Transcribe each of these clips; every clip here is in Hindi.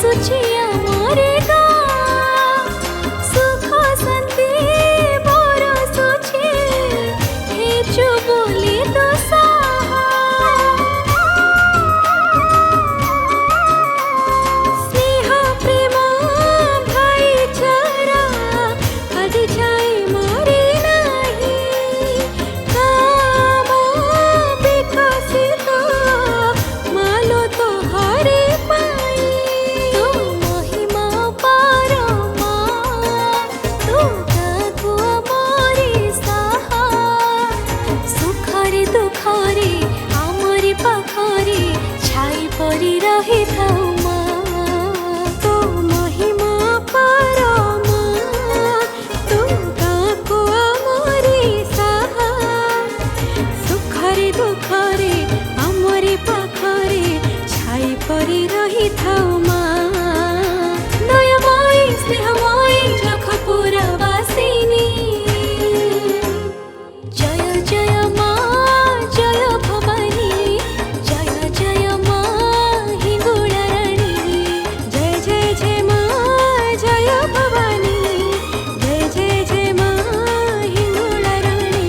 बसुची आमरे गाँ सुख शांति बरसुची हेचु बोली तो साहा स्नेह प्रेम भाईचारा आज जाए मरे नहीं काम विकसित मालो तो हरे पाई तू महिमा परमा तू गागु मोरी साहा सुखरे दुखरे आमरी पाखरे छाई परी रही थाऊ तू महिमा परमा तू गागु मोरी साहा सुखरे दुखरे आमरी पाखरे छाई परी रही थाऊ दयामयी स्नेहमयी जखपुरा वासिनी जय जय माँ जय भवानी जय जय माँ हिंगुला रानी जय जय जय माँ जय भवानी जय जय जय माँ हिंगुला रानी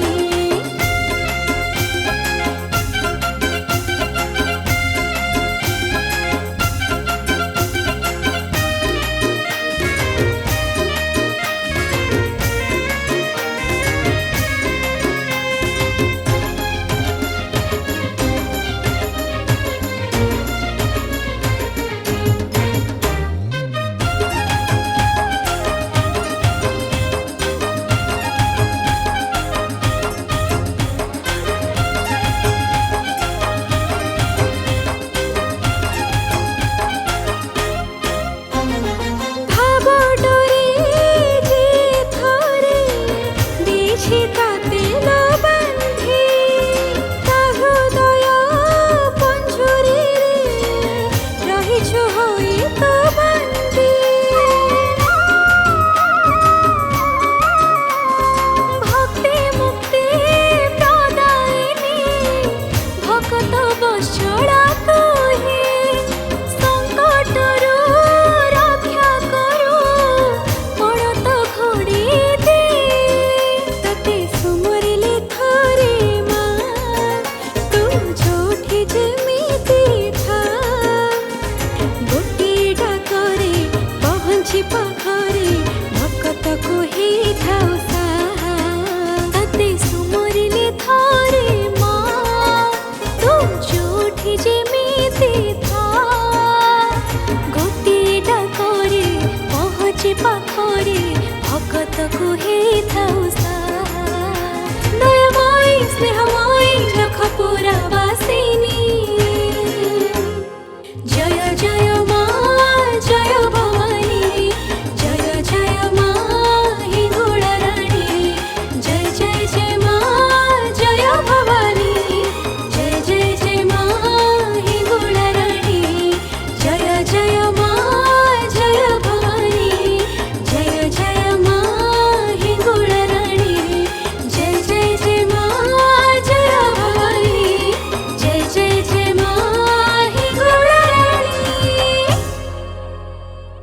भाबडोरे जे थरे दिछि ताते न बांधि ता हृदय पंजुरी रहिछु होई तो बांधि भक्ति मुक्ति प्रदायिनी भक्त बत्सला तुहि संकटरू रक्षा करू पड़त घोड़ी दे तते सुमरिले थरे माँ तू जोठी जेमिति था गोटिए डाकरे पहुँची